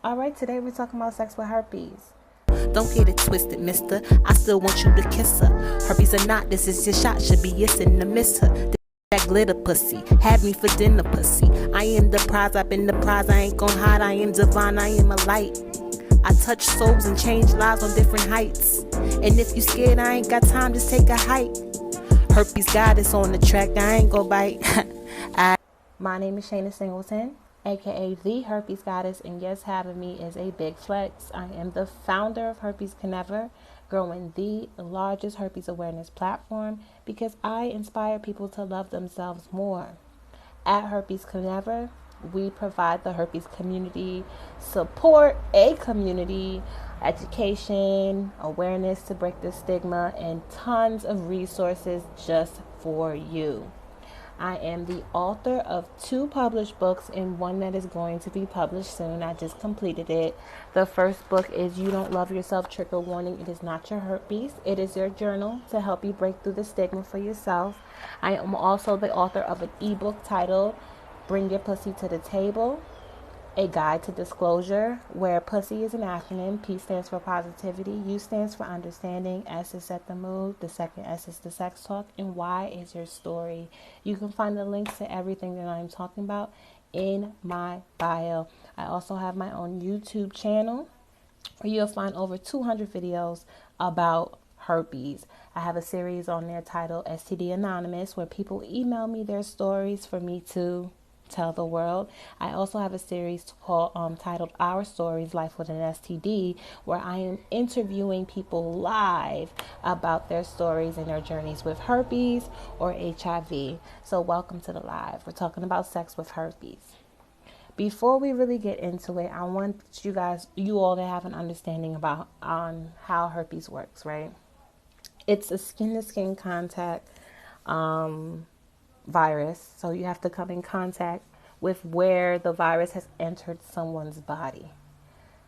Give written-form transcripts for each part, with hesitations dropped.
Alright, today we're talking about sex with herpes. Don't get it twisted, mister. I still want you to kiss her. Herpes or not, this is your shot. Should be your sin to miss her. That glitter pussy, had me for dinner pussy. I am the prize, I've been the prize. I ain't gon' hide, I am divine, I am a light. I touch souls and change lives on different heights. And if you scared, I ain't got time, just take a hike. Herpes goddess on the track, I ain't gon' bite. My name is Shayna Singleton, aka the Herpes Goddess, and yes, having me is a big flex. I am the founder of Herpes Can Never, growing the largest herpes awareness platform because I inspire people to love themselves more. At Herpes Can Never, we provide the herpes community support, a community, education, awareness to break the stigma, and tons of resources just for you. I am the author of 2 published books and one that is going to be published soon. I just completed it. The first book is You Don't Love Yourself, Trigger Warning. It is not your herpes. It is your journal to help you break through the stigma for yourself. I am also the author of an ebook titled Bring Your Pussy to the Table, a guide to disclosure, where pussy is an acronym. P stands for positivity, U stands for understanding, S is set the mood, the second S is the sex talk, and Y is your story. You can find the links to everything that I'm talking about in my bio. I also have my own YouTube channel where you'll find over 200 videos about herpes. I have a series on there titled STD Anonymous, where people email me their stories for me to tell the world. I also have a series called titled Our Stories, Life with an STD, where I am interviewing people live about their stories and their journeys with herpes or HIV. So welcome to the live. We're talking about sex with herpes. Before we really get into it, I want you all to have an understanding about on how herpes works, right? It's a skin-to-skin contact virus, so you have to come in contact with where the virus has entered someone's body.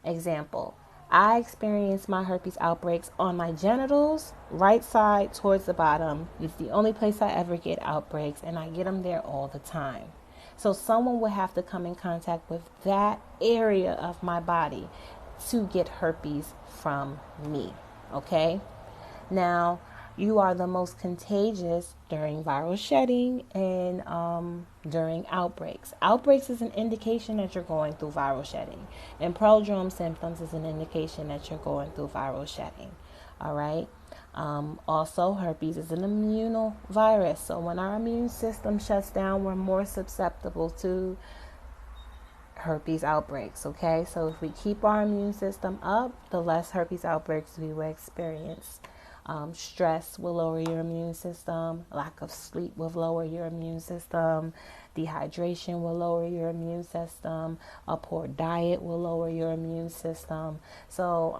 Example, I experience my herpes outbreaks on my genitals, right side towards the bottom. It's the only place I ever get outbreaks, and I get them there all the time. So someone would have to come in contact with that area of my body to get herpes from me, okay? Now, you are the most contagious during viral shedding and during outbreaks. Outbreaks is an indication that you're going through viral shedding. And prodrome symptoms is an indication that you're going through viral shedding. All right. Also, herpes is an immunal virus. So when our immune system shuts down, we're more susceptible to herpes outbreaks. Okay. So if we keep our immune system up, the less herpes outbreaks we will experience. Stress will lower your immune system. Lack of sleep will lower your immune system. Dehydration will lower your immune system. A poor diet will lower your immune system. So,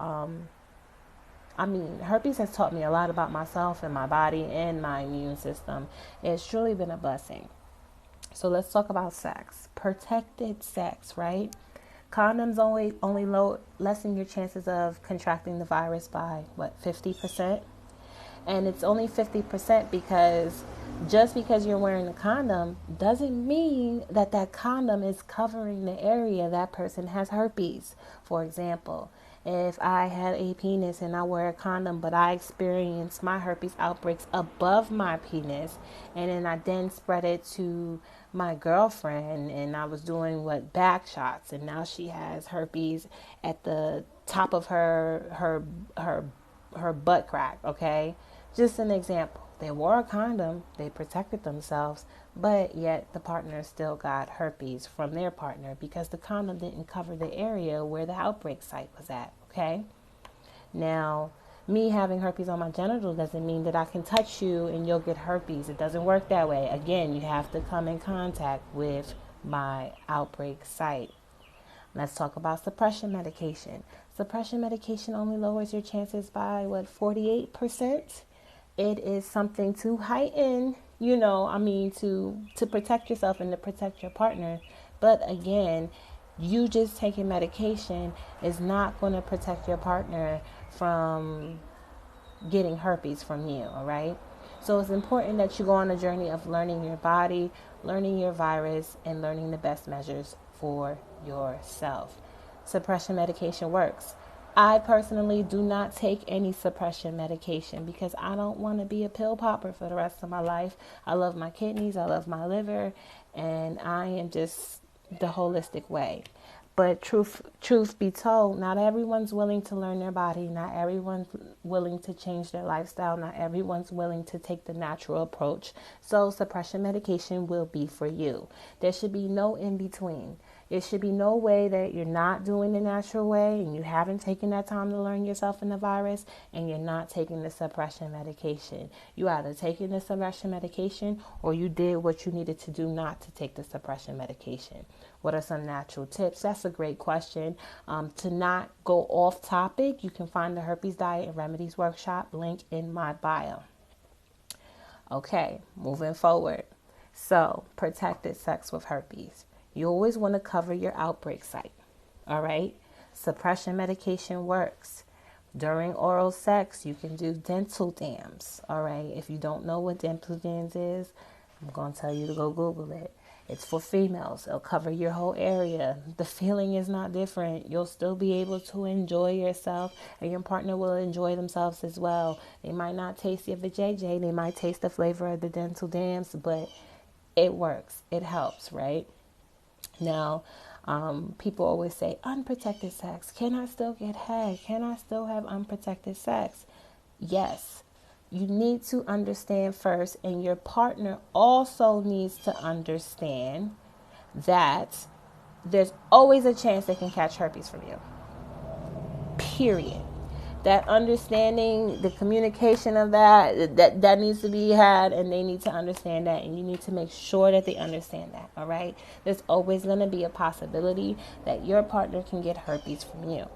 herpes has taught me a lot about myself and my body and my immune system. It's truly been a blessing. So let's talk about sex. Protected sex, right? Condoms only lessen your chances of contracting the virus by 50%? And it's only 50% because just because you're wearing a condom doesn't mean that that condom is covering the area that person has herpes. For example, if I had a penis and I wear a condom, but I experience my herpes outbreaks above my penis, and then I spread it to my girlfriend, and I was doing back shots, and now she has herpes at the top of her butt crack. Okay, just an example. They wore a condom, they protected themselves, but yet the partner still got herpes from their partner because the condom didn't cover the area where the outbreak site was at. Okay, now me having herpes on my genital doesn't mean that I can touch you and you'll get herpes. It doesn't work that way. Again, you have to come in contact with my outbreak site. Let's talk about suppression medication. Suppression medication only lowers your chances by 48%. It is something to heighten, to protect yourself and to protect your partner. But again, you just taking medication is not going to protect your partner from getting herpes from you, all right? So it's important that you go on a journey of learning your body, learning your virus, and learning the best measures for yourself. suppression medication works. I personally do not take any suppression medication because I don't want to be a pill popper for the rest of my life. I love my kidneys, I love my liver, and I am just the holistic way. But truth be told, not everyone's willing to learn their body. Not everyone's willing to change their lifestyle. Not everyone's willing to take the natural approach. So suppression medication will be for you. There should be no in between. There should be no way that you're not doing the natural way and you haven't taken that time to learn yourself and the virus and you're not taking the suppression medication. You either taking the suppression medication or you did what you needed to do not to take the suppression medication. What are some natural tips? That's a great question. To not go off topic, you can find the Herpes Diet and Remedies Workshop link in my bio. Okay, moving forward. So, protected sex with herpes. You always want to cover your outbreak site. All right? Suppression medication works. During oral sex, you can do dental dams. All right? If you don't know what dental dams is, I'm going to tell you to go Google it. It's for females. It'll cover your whole area. The feeling is not different. You'll still be able to enjoy yourself, and your partner will enjoy themselves as well. They might not taste your vajayjay. They might taste the flavor of the dental dams, but it works. It helps, right? Now, people always say, unprotected sex. Can I still get head? Can I still have unprotected sex? Yes. You need to understand first, and your partner also needs to understand that there's always a chance they can catch herpes from you. Period. That understanding, the communication of that needs to be had, and they need to understand that, and you need to make sure that they understand that, all right? There's always going to be a possibility that your partner can get herpes from you.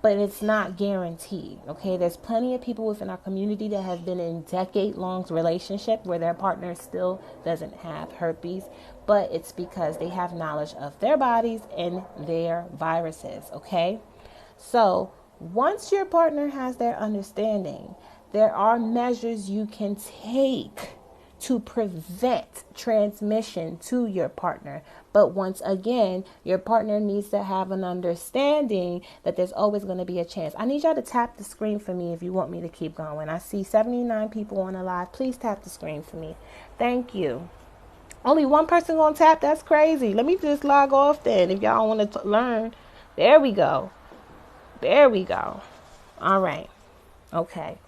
But it's not guaranteed, okay? There's plenty of people within our community that have been in decade-long relationship where their partner still doesn't have herpes, but it's because they have knowledge of their bodies and their viruses, okay? So once your partner has their understanding, there are measures you can take to prevent transmission to your partner. But once again, your partner needs to have an understanding that there's always going to be a chance. I need y'all to tap the screen for me if you want me to keep going. I see 79 people on the live. Please tap the screen for me. Thank you. Only one person going to tap? That's crazy. Let me just log off then if y'all want to learn. There we go. There we go. All right. Okay.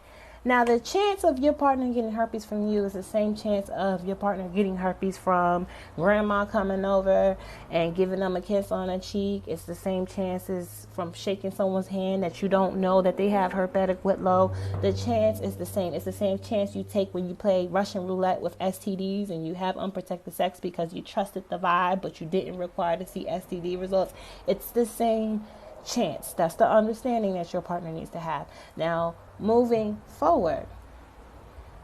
Now, the chance of your partner getting herpes from you is the same chance of your partner getting herpes from grandma coming over and giving them a kiss on the cheek. It's the same chances from shaking someone's hand that you don't know that they have herpetic whitlow. The chance is the same. It's the same chance you take when you play Russian roulette with STDs and you have unprotected sex because you trusted the vibe, but you didn't require to see STD results. It's the same chance. That's the understanding that your partner needs to have. Now, moving forward,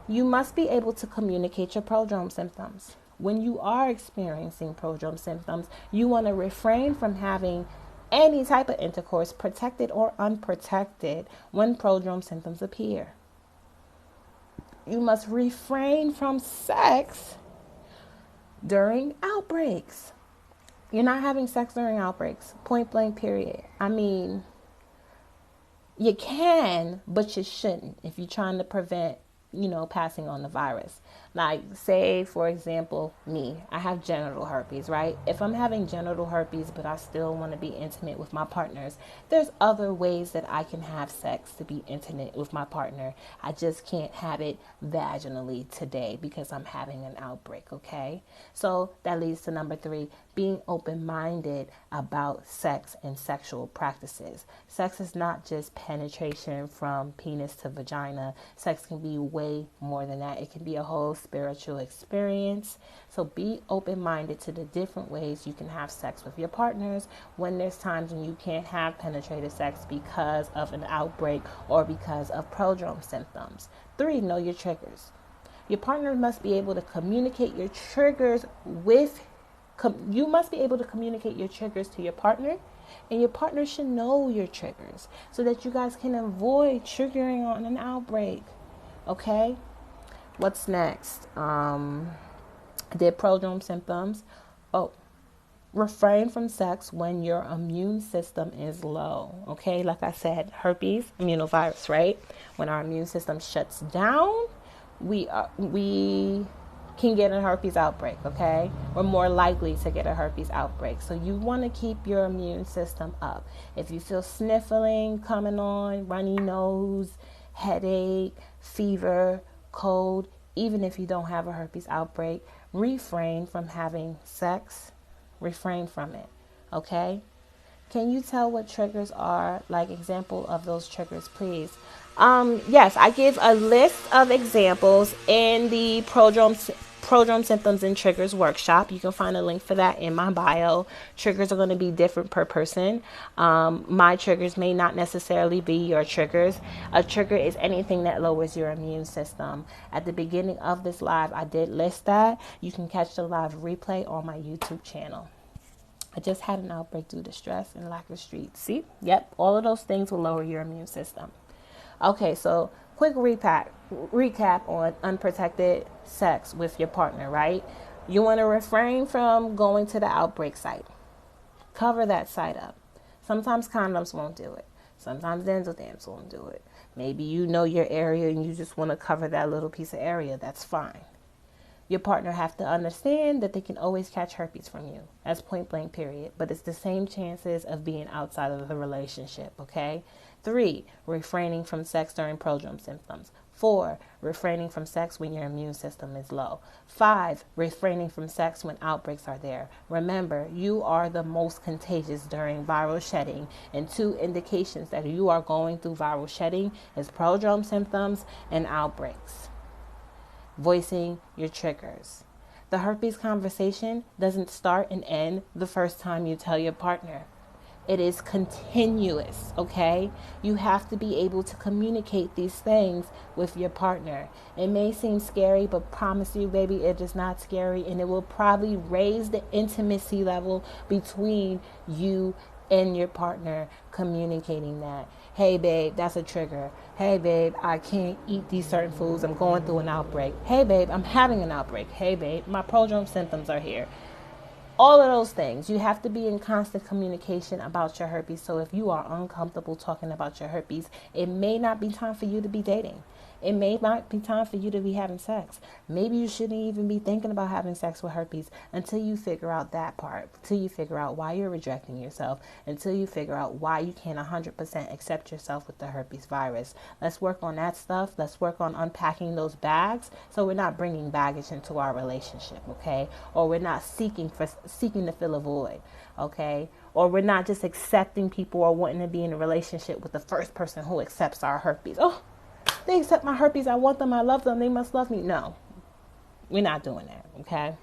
you must be able to communicate your prodrome symptoms. When you are experiencing prodrome symptoms, you want to refrain from having any type of intercourse, protected or unprotected, when prodrome symptoms appear. You must refrain from sex during outbreaks. You're not having sex during outbreaks, point blank, period. I mean, you can, but you shouldn't if you're trying to prevent, passing on the virus. Like, say, for example, me, I have genital herpes, right? If I'm having genital herpes, but I still want to be intimate with my partners, there's other ways that I can have sex to be intimate with my partner. I just can't have it vaginally today because I'm having an outbreak, okay? So that leads to number 3, being open-minded about sex and sexual practices. Sex is not just penetration from penis to vagina. Sex can be way more than that. It can be a whole spiritual experience. So be open-minded to the different ways you can have sex with your partners when there's times when you can't have penetrative sex because of an outbreak or because of prodrome symptoms. 3, know your triggers. Your partner must be able to communicate your triggers you must be able to communicate your triggers to your partner, and your partner should know your triggers so that you guys can avoid triggering on an outbreak. Okay? What's next? Did prodrome symptoms. Oh, Refrain from sex when your immune system is low. Okay, like I said, herpes, immunovirus, right? When our immune system shuts down, we can get a herpes outbreak. Okay, we're more likely to get a herpes outbreak. So you want to keep your immune system up. If you feel sniffling coming on, runny nose, headache, fever, cold, even if you don't have a herpes outbreak, refrain from having sex. Refrain from it. Okay? Can you tell what triggers are? Like example of those triggers, please. Yes, I give a list of examples in the prodrome symptoms and triggers workshop. You can find a link for that in my bio. Triggers are going to be different per person. My triggers may not necessarily be your triggers. A trigger is anything that lowers your immune system. At the beginning of this live, I did list that. You can catch the live replay on my YouTube channel. I just had an outbreak due to stress and lack of sleep. See? Yep. All of those things will lower your immune system. Okay, so quick recap on unprotected sex with your partner, right? You want to refrain from going to the outbreak site. Cover that site up. Sometimes condoms won't do it. Sometimes dental dams won't do it. Maybe you know your area and you just want to cover that little piece of area. That's fine. Your partner have to understand that they can always catch herpes from you. That's point blank period. But it's the same chances of being outside of the relationship, okay? 3, refraining from sex during prodrome symptoms. 4, refraining from sex when your immune system is low. 5, refraining from sex when outbreaks are there. Remember, you are the most contagious during viral shedding, and 2 indications that you are going through viral shedding is prodrome symptoms and outbreaks. Voicing your triggers. The herpes conversation doesn't start and end the first time you tell your partner. It is continuous, okay? You have to be able to communicate these things with your partner. It may seem scary, but promise you, baby, it is not scary, and it will probably raise the intimacy level between you and your partner, communicating that. Hey, babe, that's a trigger. Hey, babe, I can't eat these certain foods. I'm going through an outbreak. Hey, babe, I'm having an outbreak. Hey, babe, my prodrome symptoms are here. All of those things. You have to be in constant communication about your herpes. So if you are uncomfortable talking about your herpes, it may not be time for you to be dating. It may not be time for you to be having sex. Maybe you shouldn't even be thinking about having sex with herpes until you figure out that part, until you figure out why you're rejecting yourself, until you figure out why you can't 100% accept yourself with the herpes virus. Let's work on that stuff. Let's work on unpacking those bags so we're not bringing baggage into our relationship, okay? Or we're not seeking to fill a void, okay? Or we're not just accepting people or wanting to be in a relationship with the first person who accepts our herpes. Oh, they accept my herpes. I want them. I love them. They must love me. No, we're not doing that. Okay.